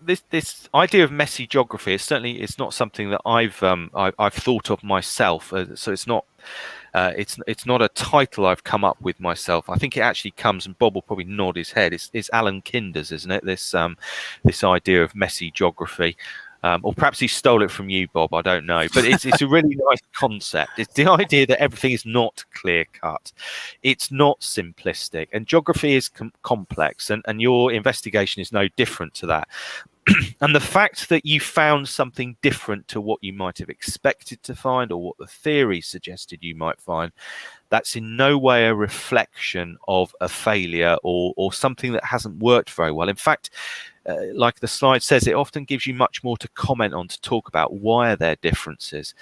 Speaker 3: this idea of messy geography is certainly not something that I've thought of myself. So it's not a title I've come up with myself. I think it actually comes, and Bob will probably nod his head. It's Alan Kinder's, isn't it? This idea of messy geography. Or perhaps he stole it from you, Bob, I don't know. But it's a really nice concept. It's the idea that everything is not clear-cut. It's not simplistic. And geography is complex, and your investigation is no different to that. And the fact that you found something different to what you might have expected to find, or what the theory suggested you might find, that's in no way a reflection of a failure or something that hasn't worked very well. In fact, like the slide says, it often gives you much more to comment on, to talk about why are there differences.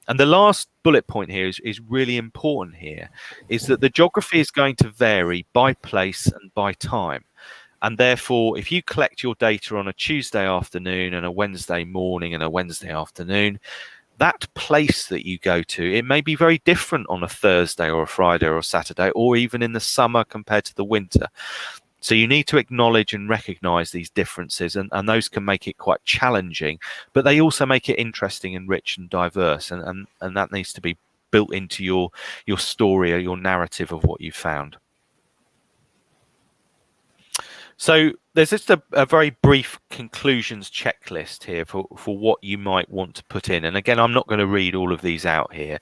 Speaker 3: And the last bullet point here is really important here, is that the geography is going to vary by place and by time. And therefore, if you collect your data on a Tuesday afternoon and a Wednesday morning and a Wednesday afternoon, that place that you go to, it may be very different on a Thursday or a Friday or a Saturday, or even in the summer compared to the winter. So you need to acknowledge and recognize these differences, and those can make it quite challenging, but they also make it interesting and rich and diverse, and that needs to be built into your story or your narrative of what you found. So there's just a very brief conclusions checklist here for what you might want to put in. And again, I'm not going to read all of these out here.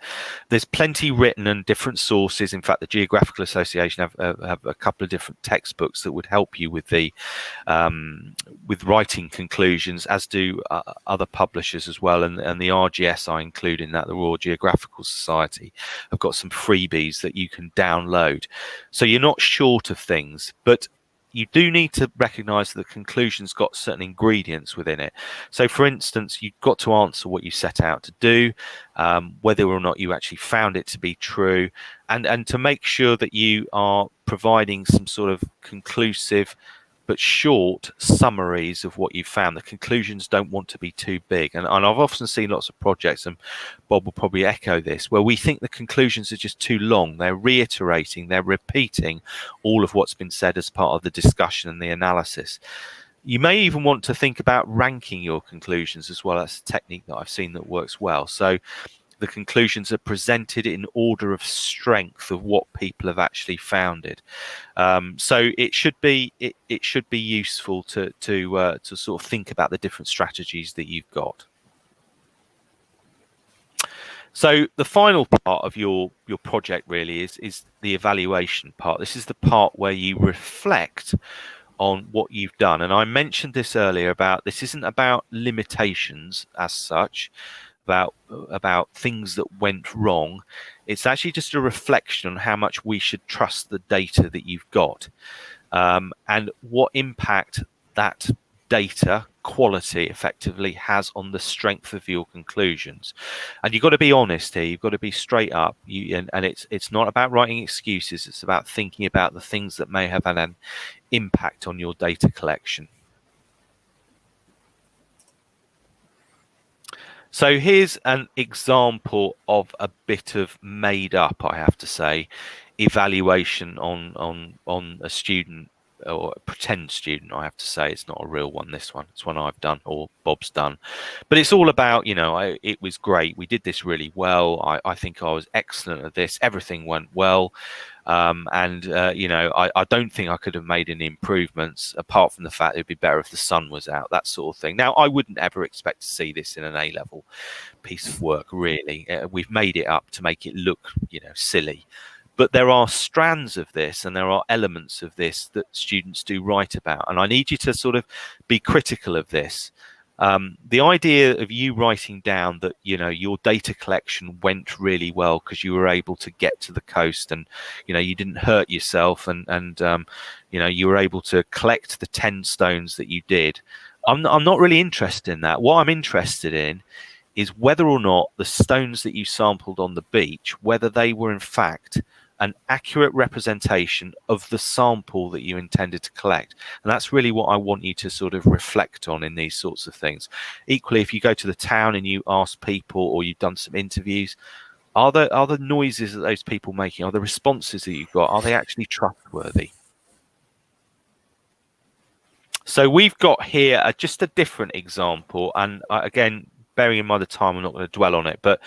Speaker 3: There's plenty written and different sources. In fact, the Geographical Association have a couple of different textbooks that would help you with the with writing conclusions, as do other publishers as well. And the RGS I include in that, the Royal Geographical Society, have got some freebies that you can download. So you're not short of things, but you do need to recognize that the conclusion's got certain ingredients within it. So, for instance, you've got to answer what you set out to do, whether or not you actually found it to be true, and to make sure that you are providing some sort of conclusive but short summaries of what you found. The conclusions don't want to be too big. And I've often seen lots of projects, and Bob will probably echo this, where we think the conclusions are just too long. They're reiterating, they're repeating all of what's been said as part of the discussion and the analysis. You may even want to think about ranking your conclusions as well. That's a technique that I've seen that works well. So the conclusions are presented in order of strength of what people have actually founded. So it should be useful to sort of think about the different strategies that you've got. So the final part of your project really is the evaluation part. This is the part where you reflect on what you've done. And I mentioned this earlier about this isn't about limitations as such, about things that went wrong. It's actually just a reflection on how much we should trust the data that you've got, and what impact that data quality effectively has on the strength of your conclusions. And you've got to be honest here, you've got to be straight up, and it's not about writing excuses, it's about thinking about the things that may have had an impact on your data collection. So here's an example of a bit of made up, I have to say, evaluation on a student, or a pretend student, I have to say. It's not a real one, this one. It's one I've done, or Bob's done. But it's all about, it was great. We did this really well. I think I was excellent at this. Everything went well. I don't think I could have made any improvements apart from the fact it'd be better if the sun was out, that sort of thing. Now, I wouldn't ever expect to see this in an A-level piece of work, really. We've made it up to make it look, silly. But there are strands of this and there are elements of this that students do write about. And I need you to sort of be critical of this. The idea of you writing down that, your data collection went really well because you were able to get to the coast and, you didn't hurt yourself and you were able to collect the 10 stones that you did. I'm not really interested in that. What I'm interested in is whether or not the stones that you sampled on the beach, whether they were in fact an accurate representation of the sample that you intended to collect. And that's really what I want you to sort of reflect on in these sorts of things. Equally, if you go to the town and you ask people or you've done some interviews, are the noises that those people making, are the responses that you've got, are they actually trustworthy? So we've got here just a different example. And again, bearing in mind the time, I'm not going to dwell on it, but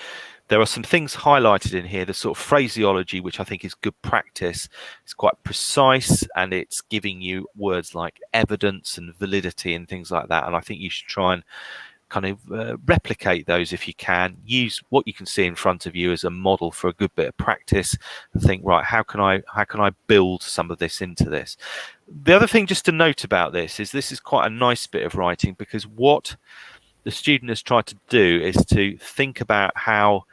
Speaker 3: there are some things highlighted in here, the sort of phraseology, which I think is good practice. It's quite precise and it's giving you words like evidence and validity and things like that. And I think you should try and kind of replicate those if you can. Use what you can see in front of you as a model for a good bit of practice and think, right, how can I build some of this into this? The other thing just to note about this is quite a nice bit of writing, because what the student has tried to do is to think about how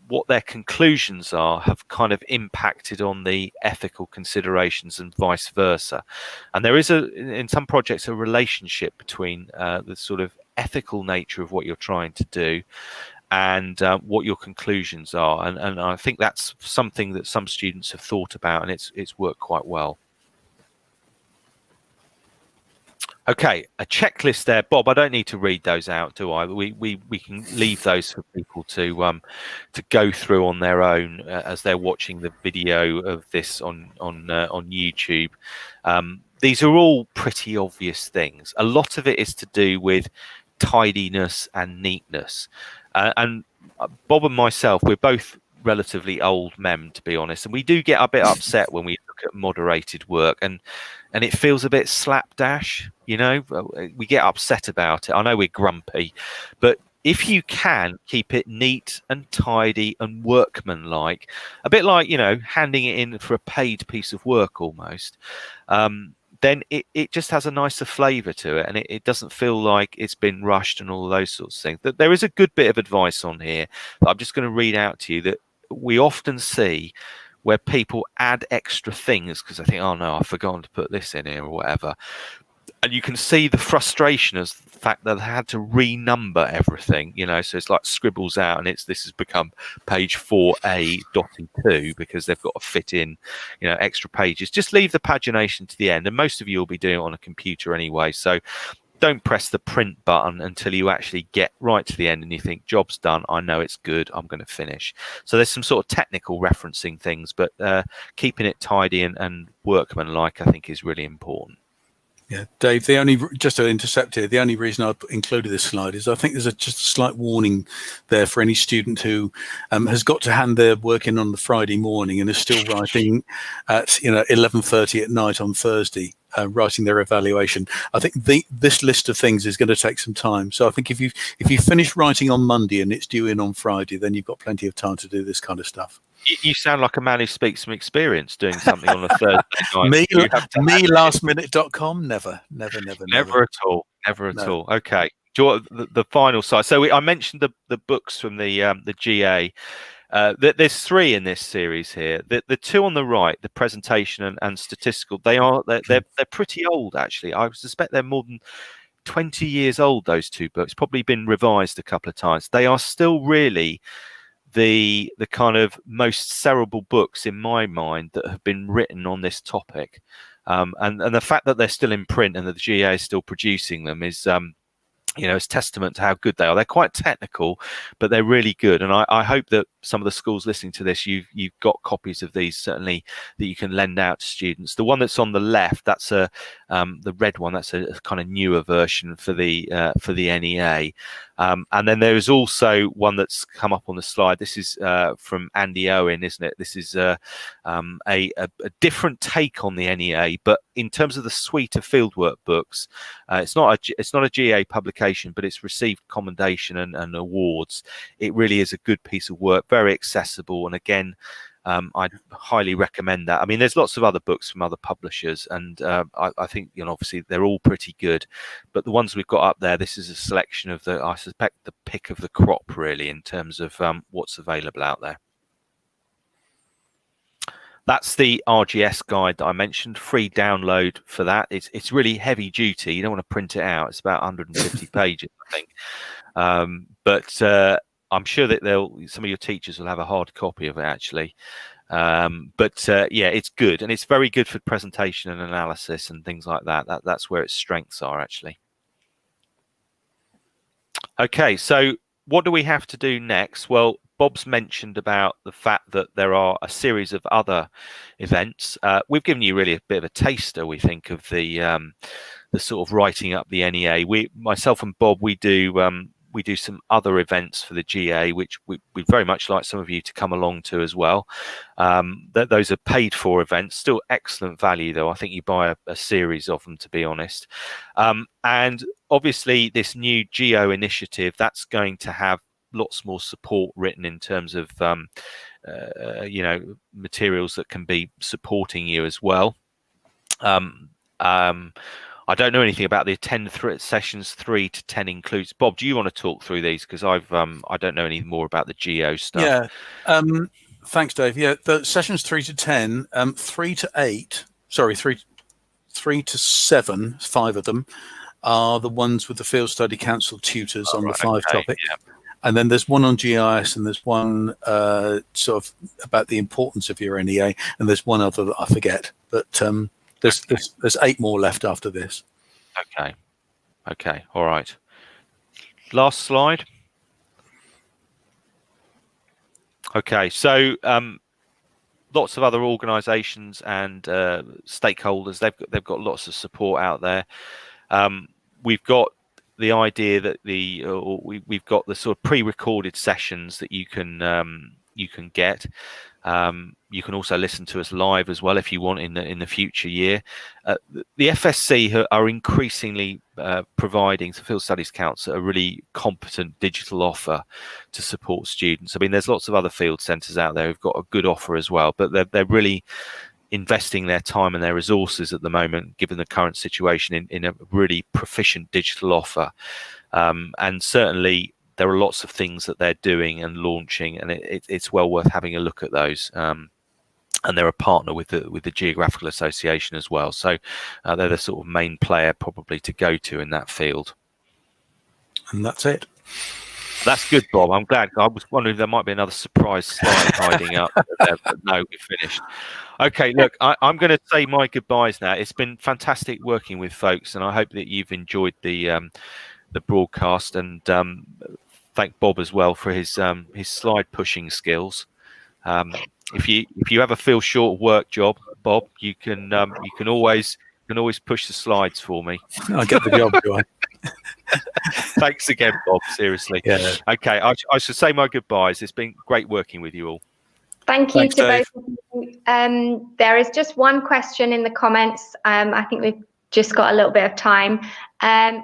Speaker 3: what their conclusions are have kind of impacted on the ethical considerations and vice versa. And there is in some projects a relationship between the sort of ethical nature of what you're trying to do and what your conclusions are. And I think that's something that some students have thought about, and it's worked quite well. Okay, a checklist there, Bob. I don't need to read those out, do I? We can leave those for people to go through on their own as they're watching the video of this on YouTube. These are all pretty obvious things. A lot of it is to do with tidiness and neatness, and Bob and myself, we're both relatively old men, to be honest, and we do get a bit upset when we look at moderated work and it feels a bit slapdash. We get upset about it. I know we're grumpy, but if you can keep it neat and tidy and workmanlike, a bit like handing it in for a paid piece of work almost, then it just has a nicer flavour to it, and it doesn't feel like it's been rushed and all of those sorts of things. There is a good bit of advice on here that I'm just going to read out to you that we often see where people add extra things because they think, oh no, I've forgotten to put this in here or whatever. And you can see the frustration as the fact that they had to renumber everything, so it's like scribbles out and this has become page 4A dotted 2 because they've got to fit in, extra pages. Just leave the pagination to the end, and most of you will be doing it on a computer anyway. So don't press the print button until you actually get right to the end and you think, job's done, I know it's good, I'm going to finish. So there's some sort of technical referencing things, but keeping it tidy and workmanlike, I think, is really important.
Speaker 2: Yeah, Dave, just to intercept here, the only reason I included this slide is I think there's just a slight warning there for any student who has got to hand their work in on the Friday morning and is still writing at 11:30 at night on Thursday, writing their evaluation. I think this list of things is going to take some time. So I think if you finish writing on Monday and it's due in on Friday, then you've got plenty of time to do this kind of stuff.
Speaker 3: You sound like a man who speaks from experience doing something on a Thursday night.
Speaker 2: me lastminute.com, never
Speaker 3: at all. Okay. Do you want the final side? So I mentioned the books from the GA. There's 3 in this series here. The 2 on the right, the presentation and statistical, they're pretty old actually. I suspect they're more than 20 years old. Those 2 books, probably been revised a couple of times. They are still really the kind of most cerebral books in my mind that have been written on this topic, and the fact that they're still in print and that the GA is still producing them is you know, it's testament to how good they are. They're quite technical, but they're really good. And I hope that some of the schools listening to this, you've got copies of these, certainly, that you can lend out to students. The one that's on the left, that's the red one. That's a kind of newer version for the NEA. And then there is also one that's come up on the slide. This is from Andy Owen, isn't it? This is a different take on the NEA, but in terms of the suite of fieldwork books, it's not a GA publication, but it's received commendation and awards. It really is a good piece of work, very accessible, and again, I'd highly recommend that. I mean, there's lots of other books from other publishers, and I think, you know, obviously they're all pretty good, but the ones we've got up there, this is a selection of I suspect the pick of the crop, really, in terms of what's available out there. That's the RGS guide that I mentioned, free download for that. It's really heavy duty. You don't want to print it out. It's about 150 pages, I think. But I'm sure that some of your teachers will have a hard copy of it, actually. Yeah, it's good, and it's very good for presentation and analysis and things like that. That's where its strengths are, actually. Okay, so what do we have to do next? Well, Bob's mentioned about the fact that there are a series of other events. We've given you really a bit of a taster, we think, of the sort of writing up the NEA. Myself and Bob, we do some other events for the GA, which we'd very much like some of you to come along to as well. Those are paid for events, still excellent value though. I think you buy a series of them, to be honest. And obviously this new GEO initiative, that's going to have lots more support written in terms of you know, materials that can be supporting you as well. I don't know anything about the sessions 3 to 10 includes. Bob, do you want to talk through these? Because I don't know any more about the GEO stuff.
Speaker 2: Yeah, thanks, Dave. Yeah, the sessions 3 to 10, 3 to 8, sorry, 3 to 7, 5 of them are the ones with the Field Study Council tutors on the 5 topics. Yeah. And then there's one on GIS, and there's one sort of about the importance of your NEA, and there's one other that I forget. But there's 8 more left after this. Okay, all right. Last slide. Okay, so lots of other organisations and stakeholders. They've got lots of support out there. We've got the idea that we've got the sort of pre-recorded sessions that you can get. You can also listen to us live as well if you want in the future year. The FSC are increasingly providing, the Field Studies Council, a really competent digital offer to support students. I mean, there's lots of other field centres out there who've got a good offer as well, but they're really investing their time and their resources at the moment, given the current situation, in a really proficient digital offer. And certainly there are lots of things that they're doing and launching, and it's well worth having a look at those. And they're a partner with the Geographical Association as well, so they're the sort of main player probably to go to in that field. And that's it.
Speaker 3: That's good, Bob. I'm glad. I was wondering if there might be another surprise slide hiding up there, but no, we're finished. Okay, look, I'm going to say my goodbyes now. It's been fantastic working with folks, and I hope that you've enjoyed the broadcast, and thank Bob as well for his slide pushing skills. If you ever feel short of work, Bob, you can always push the slides for me.
Speaker 2: I'll get the job, do I?
Speaker 3: Thanks again, Bob. Seriously.
Speaker 2: Yeah.
Speaker 3: Okay, I should say my goodbyes. It's been great working with you all.
Speaker 1: Thank you.
Speaker 2: Thanks,
Speaker 1: to
Speaker 2: Dave.
Speaker 1: both of you. There is just one question in the comments. I think we've just got a little bit of time.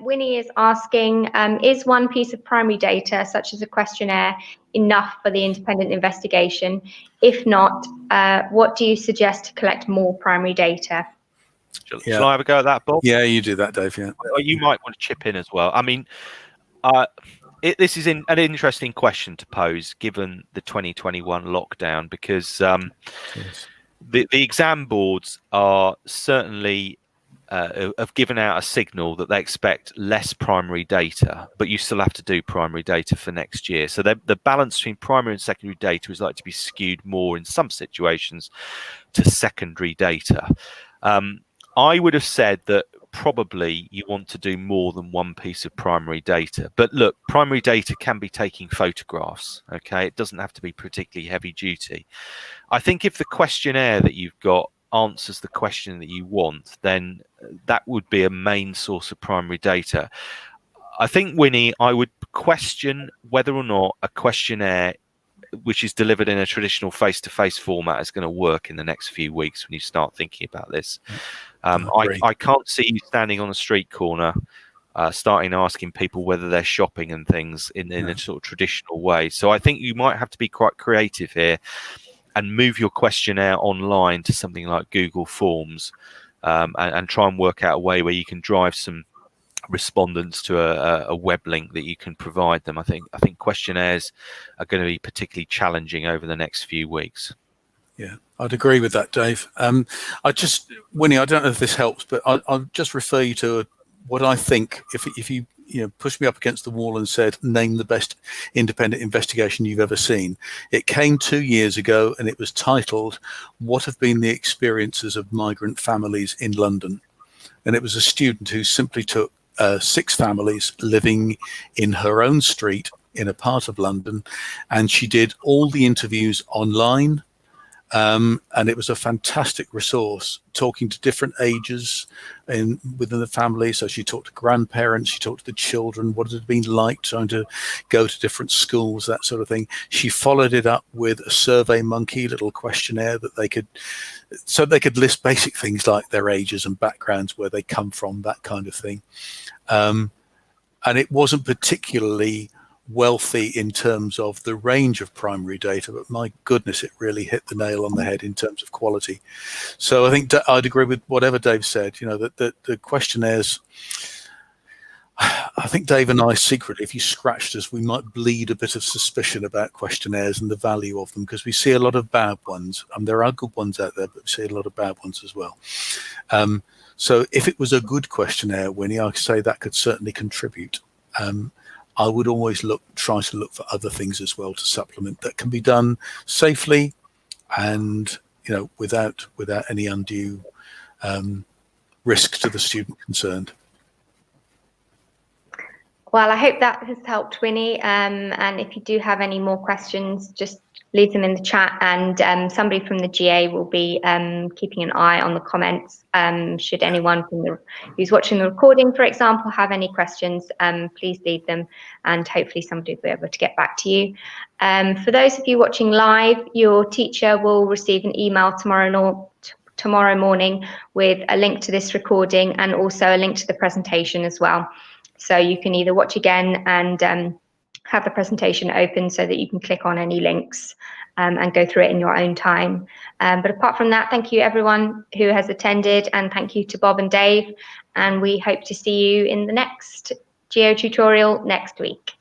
Speaker 1: Winnie is asking, is one piece of primary data, such as a questionnaire, enough for the independent investigation? If not, what do you suggest to collect more primary data?
Speaker 3: Shall I have a go at that, Bob?
Speaker 2: Yeah, you do that, Dave. Yeah.
Speaker 3: You might want to chip in as well. I mean, this is an interesting question to pose given the 2021 lockdown, because the exam boards are certainly have given out a signal that they expect less primary data, but you still have to do primary data for next year. So the balance between primary and secondary data is likely to be skewed more in some situations to secondary data. I would have said that probably you want to do more than one piece of primary data. But look, primary data can be taking photographs, okay? It doesn't have to be particularly heavy duty. I think if the questionnaire that you've got answers the question that you want, then that would be a main source of primary data. I think, Winnie, I would question whether or not a questionnaire which is delivered in a traditional face-to-face format is going to work in the next few weeks when you start thinking about this. I can't see you standing on a street corner starting asking people whether they're shopping and things in a sort of traditional way. So I think you might have to be quite creative here and move your questionnaire online to something like Google Forms, and try and work out a way where you can drive some respondents to a web link that you can provide them. I think questionnaires are going to be particularly challenging over the next few weeks.
Speaker 2: Yeah, I'd agree with that, Dave. Winnie, I don't know if this helps, but I'll just refer you to what I think. If you pushed me up against the wall and said, name the best independent investigation you've ever seen, it came 2 years ago, and it was titled, "What have been the experiences of migrant families in London?" And it was a student who simply took 6 families living in her own street in a part of London, and she did all the interviews online. And it was a fantastic resource, talking to different ages within the family. So she talked to grandparents, she talked to the children, what it had been like trying to go to different schools, that sort of thing. She followed it up with a Survey Monkey little questionnaire that they could list basic things like their ages and backgrounds, where they come from, that kind of thing. And it wasn't particularly wealthy in terms of the range of primary data, but my goodness, it really hit the nail on the head in terms of quality. So I think I'd agree with whatever Dave said, that the questionnaires, I think Dave and I secretly, if you scratched us, we might bleed a bit of suspicion about questionnaires and the value of them, because we see a lot of bad ones. There are good ones out there, but we see a lot of bad ones as well. So if it was a good questionnaire, Winnie, I could say that could certainly contribute. I would always try to look for other things as well to supplement that can be done safely and without any undue risk to the student concerned.
Speaker 1: Well, I hope that has helped, Winnie. And if you do have any more questions, just leave them in the chat, and somebody from the GA will be keeping an eye on the comments. Should anyone who's watching the recording, for example, have any questions, please leave them, and hopefully somebody will be able to get back to you. For those of you watching live, your teacher will receive an email tomorrow morning with a link to this recording and also a link to the presentation as well. So you can either watch again and have the presentation open so that you can click on any links and go through it in your own time. But apart from that, thank you everyone who has attended, and thank you to Bob and Dave. And we hope to see you in the next Geo tutorial next week.